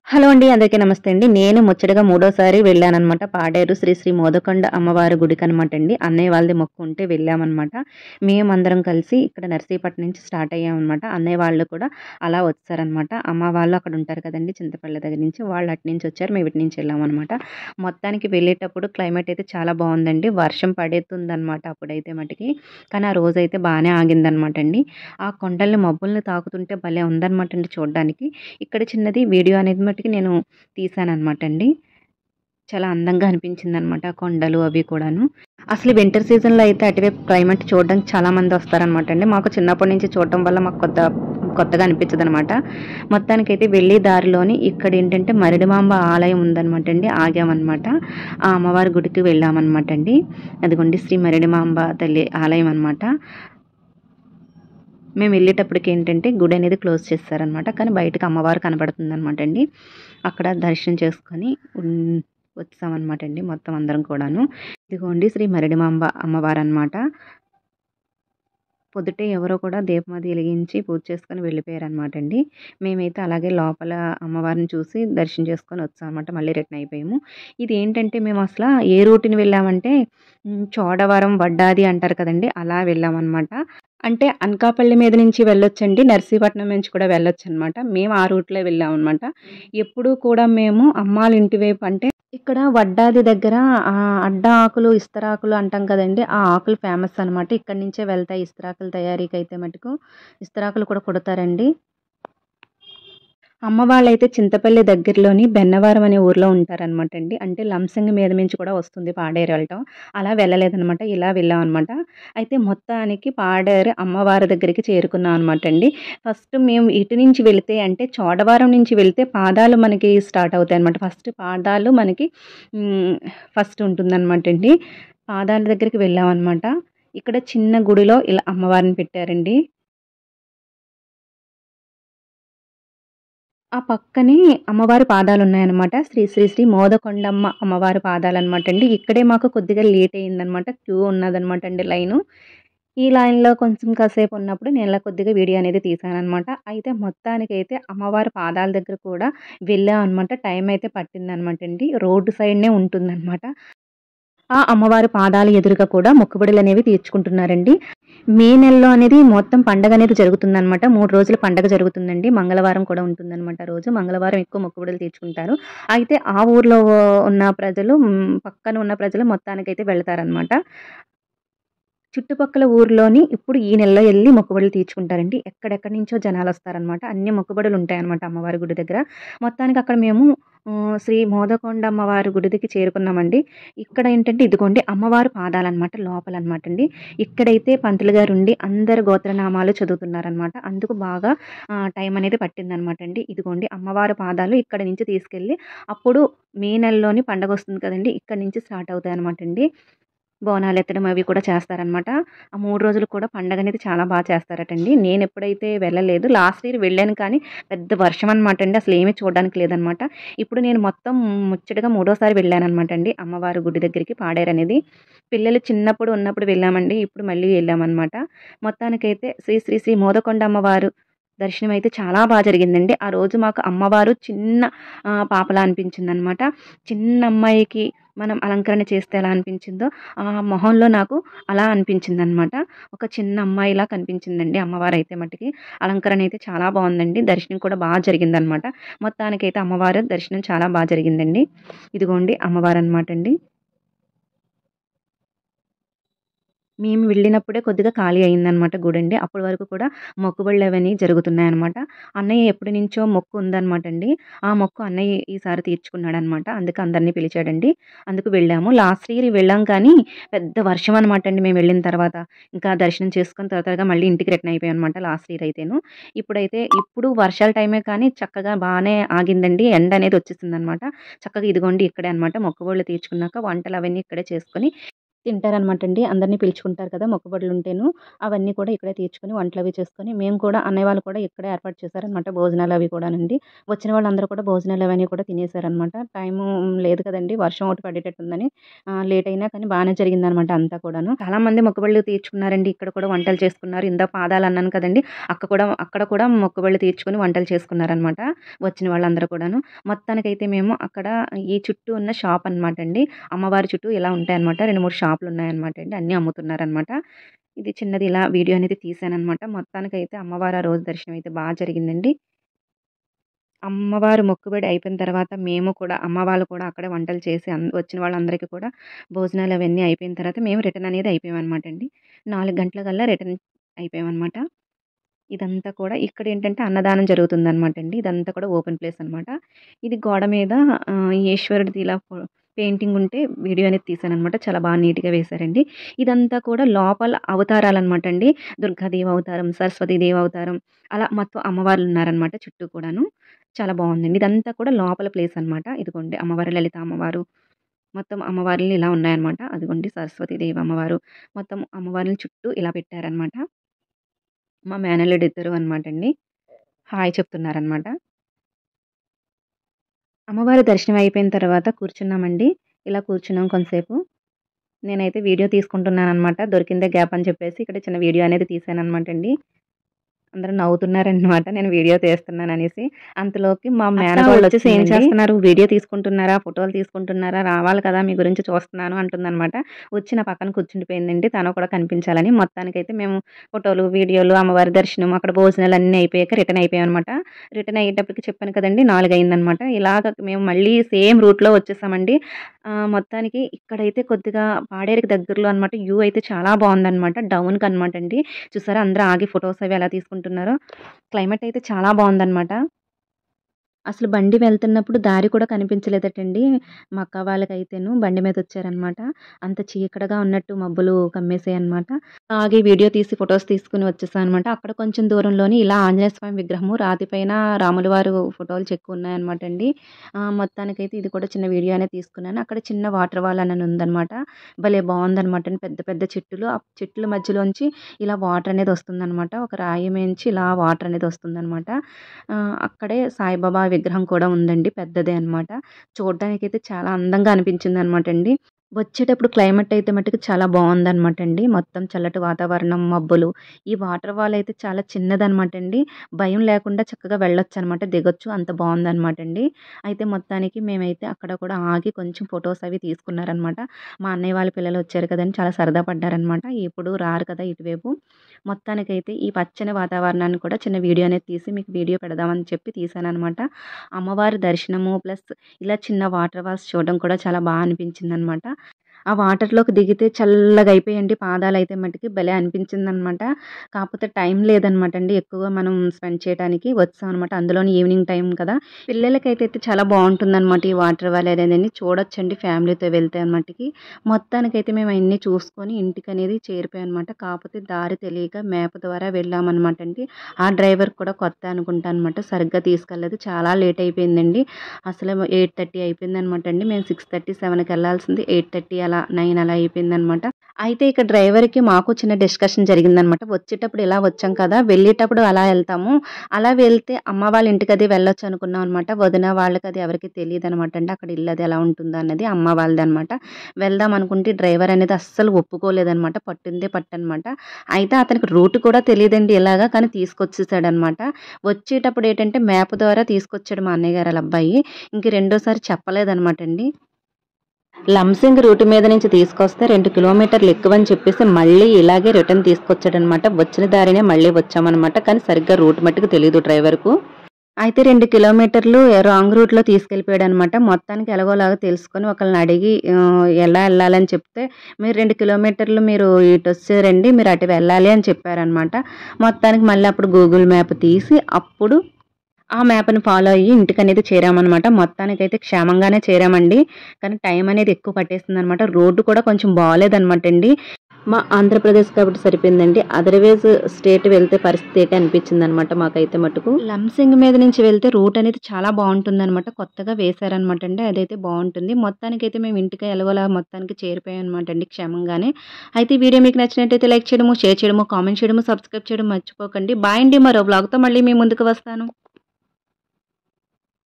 Hello అండి. అందరికీ నమస్తే అండి. నేను ముచ్చటగా మూడోసారి వెళ్ళాననమాట. పాడేరు శ్రీ శ్రీ మోదకొండ అమ్మవారి గుడికనమాట అండి. అన్నయ్య వాళ్ళది మొక్కు ఉంటే వెళ్ళామనమాట. మేమందరం కలిసి ఇక్కడ నర్సీపట్నం నుంచి స్టార్ట్ అయ్యామనమాట. అన్నయ్య వాళ్ళు కూడా అలా వచ్చారనమాట. అమ్మ వాళ్ళు అక్కడ ఉంటారు కదండీ! చింతపల్లి దగ్గర నుంచి. వాళ్ళు అటు నుంచి వచ్చారు. మేము ఇటు నుంచి వెళ్ళామనమాట. మొత్తానికి వెళ్ళేటప్పుడు క్లైమేట్ అయితే చాలా బావుందండి. వర్షం పడేతుందనమాట అప్పుడైతే మటికి. కానీ ఆ రోజైతే బానే ఆగిందనమాట అండి. ఆ కొండల్ని మబ్బుల్ని తాకుతుంటే భలే ఉందనమాట అండి చూడ్డానికి. ఇక్కడ చిన్నది వీడియో అనేది మటికి నేను తీశాననమాట అండి. చాలా అందంగా అనిపించిందనమాట. కొండలు అవి కూడాను. అసలు వింటర్ సీజన్‌లో అయితే అటువైపు క్లైమేట్ చూడడానికి చాలా మంది వస్తారనమాట అండి. మాకు చిన్నప్పటి నుంచి చూడటం వల్ల మాకు కొత్తగా అనిపించదనమాట. మొత్తానికైతే వెళ్ళే దారిలోని ఇక్కడేంటంటే మరిడిమాంబ ఆలయం ఉందనమాట అండి. ఆగామనమాట. ఆ అమ్మవారి గుడికి వెళ్ళామనమాట అండి. అదిగోండి శ్రీ మరిడిమాంబ తల్లి ఆలయం అనమాట. మేము వెళ్ళేటప్పటికేంటంటే గుడి అనేది క్లోజ్ చేసేసారనమాట. కానీ బయటకి అమ్మవారు కనపడుతుందనమాట అండి. అక్కడ దర్శనం చేసుకొని వచ్చామనమాట అండి మొత్తం అందరం కూడాను. ఇదిగోండి శ్రీ మరిడిమాంబ అమ్మవారనమాట. పొద్దుటే ఎవరో కూడా దీపం అది ఎలిగించి పూజ చేసుకొని వెళ్ళిపోయారనమాట అండి. మేమైతే అలాగే లోపల అమ్మవారిని చూసి దర్శనం చేసుకొని వచ్చామన్నమాట. మళ్ళీ రిటర్న్ అయిపోయాము. ఇదేంటంటే మేము అసల ఏ రూట్‌ని వెళ్ళామంటే చోడవరం, వడ్డాది అంటారు కదండీ! అలా వెళ్ళామనమాట. అంటే అనకాపల్లి మీద నుంచి వెళ్ళొచ్చండి. నర్సీపట్నం నుంచి కూడా వెళ్ళొచ్చనమాట. మేము ఆ రూట్‌లో వెళ్ళామనమాట. ఎప్పుడూ కూడా మేము అమ్మాళ్ళ ఇంటి వైపు అంటే ఇక్కడ వడ్డాది దగ్గర అడ్డ ఆకులు, ఇస్తరాకులు అంటాం కదండీ! ఆ ఆకులు ఫేమస్ అనమాట. ఇక్కడి నుంచే వెళ్తాయి ఇస్తరాకుల తయారీకైతే మటుకు. ఇస్తరాకులు కూడా కుడతారండి. అమ్మ వాళ్ళైతే చింతపల్లి దగ్గరలోని బెన్నవరం అనే ఊర్లో ఉంటారనమాట అండి. అంటే లంసింగి మీద నుంచి కూడా వస్తుంది పాడేరు వెళ్ళటం. అలా వెళ్ళలేదనమాట. ఇలా వెళ్ళామనమాట. అయితే మొత్తానికి పాడేరు అమ్మవారి దగ్గరికి చేరుకున్నాం అనమాట అండి. ఫస్ట్ మేము ఇటు నుంచి వెళితే అంటే చోడవరం నుంచి వెళ్తే పాదాలు మనకి స్టార్ట్ అవుతాయనమాట. ఫస్ట్ పాదాలు మనకి ఫస్ట్ ఉంటుందనమాట అండి. పాదాల దగ్గరికి వెళ్ళామనమాట. ఇక్కడ చిన్న గుడిలో ఇలా అమ్మవారిని పెట్టారండి. ఆ పక్కనే అమ్మవారి పాదాలున్నాయనమాట. శ్రీ శ్రీ శ్రీ మోదకొండమ్మ అమ్మవారి పాదాలనమాటండి. ఇక్కడే మాకు కొద్దిగా లేట్ అయిందనమాట. క్యూ ఉన్నదనమాట అండి లైను. ఈ లైన్‌లో కొంచెం కాసేపు ఉన్నప్పుడు నేను ఇలా కొద్దిగా వీడియో అనేది తీశాననమాట. అయితే మొత్తానికైతే అమ్మవారి పాదాల దగ్గర కూడా వెళ్ళామనమాట. టైం అయితే పట్టిందనమాటండి. రోడ్డు సైడ్‌నే ఉంటుందనమాట. ఆ అమ్మవారి పాదాల ఎదురుగా కూడా మొక్కుబడులనేవి తీర్చుకుంటున్నారండి. మే నెలలో అనేది మొత్తం పండగనేది జరుగుతుందనమాట. 3 రోజులు పండగ జరుగుతుందండి. మంగళవారం కూడా ఉంటుందనమాట రోజు. మంగళవారం ఎక్కువ మొక్కుబడులు తీర్చుకుంటారు. అయితే ఆ ఊర్లో ఉన్న ప్రజలు పక్కన ఉన్న ప్రజలు మొత్తానికైతే వెళ్తారనమాట. చుట్టుపక్కల ఊర్లోని ఇప్పుడు ఈ నెలలో ఎళ్లి మొక్కుబడులు తీర్చుకుంటారండి. ఎక్కడెక్కడి నుంచో జనాలొస్తారనమాట. అన్ని మొక్కుబడులుంటాయనమాట అమ్మవారి గుడి దగ్గర. మొత్తానికి అక్కడ మేము శ్రీ మోదకొండ అమ్మవారి గుడికి చేరుకున్నామండి. ఇక్కడ ఏంటంటే ఇదిగోండి అమ్మవారి పాదాలనమాట లోపలనమాట అండి. ఇక్కడైతే పంతులు గారుండి అందరు గోత్రనామాలు చదువుతున్నారనమాట. అందుకు బాగా టైం అనేది పట్టిందనమాట అండి. ఇదిగోండి అమ్మవారి పాదాలు ఇక్కడ నుంచి తీసుకెళ్ళి అప్పుడు మే నెలలోని పండగొస్తుంది కదండీ! ఇక్కడి నుంచి స్టార్ట్ అవుతాయనమాట అండి. బోనాలెత్తడం అవి కూడా చేస్తారనమాట. ఆ 3 రోజులు కూడా పండగనేది చాలా చేస్తారటండి. నేనెప్పుడైతే వెళ్ళలేదు. లాస్ట్ ఇయర్ వెళ్ళాను కానీ పెద్ద వర్షం అనమాట అండి. అసలేమీ చూడడానికి లేదనమాట. ఇప్పుడు నేను మొత్తం ముచ్చటగా మూడోసారి వెళ్ళాననమాట అండి. అమ్మవారి గుడి దగ్గరికి పాడేరనేది. పిల్లలు చిన్నప్పుడు ఉన్నప్పుడు వెళ్ళామండి. ఇప్పుడు మళ్ళీ ఎళ్ళామనమాట. మొత్తానికైతే శ్రీ శ్రీ శ్రీ మోదకొండ అమ్మవారు దర్శనం అయితే చాలా జరిగిందండి. ఆ రోజు మాకు అమ్మవారు చిన్న పాపలా అనిపించిందనమాట. చిన్న అమ్మాయికి మనం అలంకరణ చేస్తే ఎలా అనిపించిందో ఆ మొహంలో నాకు అలా అనిపించిందనమాట. ఒక చిన్న అమ్మాయిలా కనిపించిందండి అమ్మవారైతే మటికి. అలంకరణ అయితే చాలా బావుందండి. దర్శనం కూడా జరిగిందనమాట. మొత్తానికైతే అమ్మవారు దర్శనం చాలా జరిగిందండి. ఇదిగోండి అమ్మవారనమాట అండి. మేము వెళ్ళినప్పుడే కొద్దిగా ఖాళీ అయిందనమాట గుడండి. అప్పటి వరకు కూడా మొక్కుబడులవన్నీ జరుగుతున్నాయనమాట. అన్నయ్య ఎప్పటినుంచో మొక్కు ఉందనమాట అండి. ఆ మొక్కు అన్నయ్య ఈసారి తీర్చుకున్నాడనమాట. అందుకు అందరిని పిలిచాడండి. అందుకు వెళ్ళాము. లాస్ట్ ఇయర్ వెళ్ళాం కానీ పెద్ద వర్షం అనమాట అండి మేము వెళ్ళిన తర్వాత. ఇంకా దర్శనం చేసుకొని త్వరగా మళ్ళీ ఇంటికి రిటర్న్ అయిపోయామనమాట లాస్ట్ ఇయర్ అయితేను. ఇప్పుడు వర్షాల టైమే కానీ చక్కగా బానే ఆగిందండి. ఎండ అనేది వచ్చేసిందనమాట. చక్కగా ఇదిగోండి ఇక్కడే అనమాట మొక్కుబడులు తీర్చుకున్నాక వంటలవన్నీ ఇక్కడే చేసుకొని తింటారనమాట అండి. అందరిని పిలుచుకుంటారు కదా! మొక్కుబడులుంటేను. అవన్నీ కూడా ఇక్కడే తీర్చుకొని వంటలవి చేసుకొని, మేము కూడా అన్నయ్య వాళ్ళు కూడా ఇక్కడే ఏర్పాటు చేశారనమాట భోజనాలవి కూడానండి. వచ్చిన వాళ్ళందరూ కూడా భోజనాలవన్నీ కూడా తినేసారనమాట. టైము లేదు కదండీ! వర్షం ఒకటి పడేటట్టుందని లేట్ అయినా కానీ బానే జరిగిందనమాట అంతా కూడాను. చాలా మంది మొక్కుబడులు తీర్చుకున్నారండి. ఇక్కడ కూడా వంటలు చేసుకున్నారు. ఇందాక పాదాలన్నాను కదండీ! అక్కడ కూడా మొక్కుబడులు తీర్చుకొని వంటలు చేసుకున్నారనమాట వచ్చిన వాళ్ళందరూ కూడాను. మొత్తానికైతే మేము అక్కడ ఈ చుట్టూ ఉన్న షాప్ అనమాట అండి. అమ్మవారి చుట్టూ ఇలా ఉంటాయన్నమాట. 2, 3 షాపులున్నాయన్నమాట అండి. అన్నీ అమ్ముతున్నారనమాట. ఇది చిన్నది ఇలా వీడియో అనేది తీశాననమాట. మొత్తానికైతే అమ్మవారు ఆ రోజు దర్శనం అయితే జరిగిందండి. అమ్మవారు మొక్కుబడి అయిపోయిన తర్వాత మేము కూడా అమ్మ వాళ్ళు కూడా అక్కడే వంటలు చేసి వచ్చిన వాళ్ళందరికీ కూడా భోజనాలు అవన్నీ అయిపోయిన తర్వాత మేము రిటర్న్ అనేది అయిపోయామనమాట అండి. 4 గంటలకల్లా రిటర్న్ అయిపోయామనమాట. ఇదంతా కూడా ఇక్కడేంటంటే అన్నదానం జరుగుతుందనమాట అండి. ఇదంతా కూడా ఓపెన్ ప్లేస్ అనమాట. ఇది గోడ మీద ఈశ్వరుడిది ఇలా పెయింటింగ్ ఉంటే వీడియో అనేది తీశాననమాట. చాలా నీట్‌గా వేశారండి. ఇదంతా కూడా లోపల అవతారాలనమాట అండి. దుర్గాదేవి అవతారం, సరస్వతీదేవి అవతారం అలా మొత్తం అమ్మవార్లున్నారనమాట చుట్టూ కూడాను. చాలా బావుందండి. ఇదంతా కూడా లోపల ప్లేస్ అనమాట. ఇదిగోండి అమ్మవారు, లలిత అమ్మవారు మొత్తం అమ్మవార్లు ఇలా ఉన్నాయన్నమాట. అదిగోండి సరస్వతీదేవి అమ్మవారు మొత్తం అమ్మవార్లని చుట్టూ ఇలా పెట్టారనమాట. మా మేనల్లుడిద్దరు అనమాటండి. హాయ్ చెప్తున్నారనమాట. అమ్మవారి దర్శనం అయిపోయిన తర్వాత కూర్చున్నామండి. ఇలా కూర్చున్నాం కొంతసేపు. నేనైతే వీడియో తీసుకుంటున్నాననమాట. దొరికిందే గ్యాప్ అని చెప్పేసి ఇక్కడ చిన్న వీడియో అనేది తీశాననమాటండి. అందరూ నవ్వుతున్నారనమాట. నేను వీడియో తీస్తున్నాననేసి. అంతలోకి మా మేనకోడలొచ్చేసి "ఏం చేస్తున్నారు? వీడియో తీసుకుంటున్నారా? ఫోటోలు తీసుకుంటున్నారా? రావాలి కదా! మీ గురించి చూస్తున్నాను" అంటుందనమాట. వచ్చి నా పక్కన కూర్చుండిపోయిందండి. తను కూడా కనిపించాలని. మొత్తానికైతే మేము ఫోటోలు, వీడియోలు, అమ్మవారి దర్శనం, అక్కడ భోజనాలన్నీ అయిపోయాక రిటర్న్ అయిపోయామనమాట. రిటర్న్ అయ్యేటప్పటికి చెప్పాను కదండీ 4 అయిందనమాట. ఇలాగ మేము మళ్ళీ సేమ్ రూట్‌లో వచ్చేసామండి. మొత్తానికి ఇక్కడైతే కొద్దిగా పాడేరుకి దగ్గరలో అనమాట. వ్యూ అయితే చాలా బావుందనమాట. డౌన్‌కనమాట అండి. చూసారా అందరూ ఆగి ఫోటోస్ అవి ఎలా తీసుకుంటున్నారో. క్లైమేట్ అయితే చాలా బావుందనమాట. అసలు బండి వెళ్తున్నప్పుడు దారి కూడా కనిపించలేదటండి. మా అక్క వాళ్ళకైతేను బండి మీదొచ్చారనమాట. అంత చీకటిగా ఉన్నట్టు మబ్బులు కమ్మేసాయన్నమాట. ఆగి వీడియో తీసి ఫోటోస్ తీసుకొని వచ్చేసాననమాట. అక్కడ కొంచెం దూరంలోని ఇలా ఆంజనేయ స్వామి విగ్రహము, రాతి పైన రాముల వారు ఫోటోలు చెక్కున్నాయన్నమాట అండి. మొత్తానికైతే ఇది కూడా చిన్న వీడియో అనేది తీసుకున్నాను. అక్కడ చిన్న వాటర్ వాల్ అని ఉందనమాట. భలే బావుందనమాట అండి. పెద్ద పెద్ద చెట్టులు. ఆ చెట్ల మధ్యలోంచి ఇలా వాటర్ అనేది వస్తుందనమాట. ఒక రాయి మించి ఇలా వాటర్ అనేది వస్తుందనమాట. అక్కడే సాయిబాబా విగ్రహం కూడా ఉందండి. పెద్దదే అనమాట. చూడ్డానికైతే చాలా అందంగా అనిపించిందనమాట అండి. వచ్చేటప్పుడు క్లైమేట్ అయితే మట్టుకు చాలా బావుందనమాట అండి. మొత్తం చల్లటి వాతావరణం, మబ్బులు. ఈ వాటర్ ఫాల్ అయితే చాలా చిన్నదనమాట అండి. భయం లేకుండా చక్కగా వెళ్ళొచ్చనమాట. దిగొచ్చు. అంత బావుందనమాట అండి. అయితే మొత్తానికి మేమైతే అక్కడ కూడా ఆగి కొంచెం ఫోటోస్ అవి తీసుకున్నారనమాట. మా అన్నయ్య వాళ్ళ పిల్లలు వచ్చారు కదండీ! చాలా సరదా పడ్డారనమాట. ఎప్పుడు రారు కదా ఇటువైపు. మొత్తానికైతే ఈ పచ్చని వాతావరణాన్ని కూడా చిన్న వీడియో అనేది తీసి మీకు వీడియో పెడదామని చెప్పి తీశాననమాట. అమ్మవారి దర్శనము ప్లస్ ఇలా చిన్న వాటర్ ఫాల్స్ చూడడం కూడా చాలా అనిపించిందనమాట. ఆ వాటర్‌లోకి దిగితే చల్లగా అయిపోయాయండి పాదాలైతే మటికి భలే అనిపించిందనమాట. కాకపోతే టైం లేదనమాట అండి ఎక్కువగా మనం స్పెండ్ చేయడానికి. వచ్చామనమాట. అందులోని ఈవినింగ్ టైం కదా! పిల్లలకైతే చాలా బావుంటుందనమాట ఈ వాటర్ ఫాల్ అనేదని. చూడొచ్చండి ఫ్యామిలీతో వెళ్తే మటికి. మొత్తానికైతే మేము అయన్నీ చూసుకొని ఇంటికనేది చేరిపోయామనమాట. కాకపోతే దారి తెలియక మ్యాప్ ద్వారా వెళ్ళామనమాట అండి. ఆ డ్రైవర్ కూడా కొత్త అనుకుంటా అనమాట. సరిగ్గా తీసుకెళ్ళలేదు. చాలా లేట్ అయిపోయిందండి. అసలు 8:30 అయిపోయిందనమాట అండి. మేము 6:30, 7కి వెళ్ళాల్సింది 8:30 అలా 9 అలా అయిపోయిందనమాట. అయితే ఇక డ్రైవర్‌కి మాకు చిన్న డిస్కషన్ జరిగిందనమాట. వచ్చేటప్పుడు ఇలా వచ్చాం కదా! వెళ్ళేటప్పుడు అలా ఎళ్తాము. అలా వెళ్తే అమ్మ వాళ్ళ ఇంటికది వెళ్ళొచ్చు అనుకున్నాం అనమాట. వదిన వాళ్ళకది ఎవరికీ తెలీదనమాట అండి. అక్కడ ఇల్లు అది ఎలా ఉంటుందో అన్నది అమ్మ వాళ్ళదనమాట. వెళ్దాం అనుకుంటే డ్రైవర్ అనేది అస్సలు ఒప్పుకోలేదనమాట. పట్టిందే పట్టనమాట. అయితే అతనికి రూట్ కూడా తెలీదండి ఇలాగా. కానీ తీసుకొచ్చేసాడనమాట. వచ్చేటప్పుడు ఏంటంటే మ్యాప్ ద్వారా తీసుకొచ్చాడు మా అన్నయ్య గారు ఆళ్ళ అబ్బాయి. ఇంక రెండోసారి చెప్పలేదనమాట అండి. లంసింగ్ రూట్ మీద నుంచి తీసుకొస్తే 2 కిలోమీటర్లు ఎక్కువని చెప్పేసి మళ్ళీ ఇలాగే రిటర్న్ తీసుకొచ్చాడనమాట. వచ్చిన దారినే మళ్ళీ వచ్చామనమాట. కానీ సరిగ్గా రూట్ మట్టుకు తెలీదు డ్రైవర్‌కు. అయితే 2 కిలోమీటర్లు రాంగ్ రూట్‌లో తీసుకెళ్ళిపోయాడనమాట. మొత్తానికి ఎలాగోలాగా తెలుసుకొని ఒకళ్ళని అడిగి ఎలా ఎళ్ళాలని చెప్తే, "మీరు 2 కిలోమీటర్లు మీరు ఇటొచ్చారండి. మీరు అటు వెళ్ళాలి" అని చెప్పారనమాట. మొత్తానికి మళ్ళీ అప్పుడు గూగుల్ మ్యాప్ తీసి అప్పుడు ఆ మ్యాప్‌ని ఫాలో అయ్యి ఇంటికనేది చేరామనమాట. మొత్తానికైతే క్షేమంగానే చేరామండి. కానీ టైం అనేది ఎక్కువ పట్టేసిందనమాట. రోడ్డు కూడా కొంచెం బాలేదనమాటండి. మా ఆంధ్రప్రదేశ్ కాబట్టి సరిపోయిందండి. అదర్వైజ్ స్టేట్ వెళ్తే పరిస్థితి ఏంటి అనిపించిందనమాట మాకైతే మటుకు. లంసింగ్ మీద నుంచి వెళ్తే రూట్ అనేది చాలా బాగుంటుందనమాట. కొత్తగా వేశారనమాట అండి. అదైతే బాగుంటుంది. మొత్తానికైతే మేము ఇంటికి ఎలాగోలా మొత్తానికి చేరిపోయాం అనమాట అండి క్షేమంగానే. అయితే ఈ వీడియో మీకు నచ్చినట్టయితే లైక్ చేయడము, షేర్ చేయడము, కామెంట్ చేయడము, సబ్స్క్రైబ్ చేయడం మర్చిపోకండి. బాయ్ అండి. మరో బ్లాగ్తో మళ్ళీ మీ ముందుకు వస్తాను.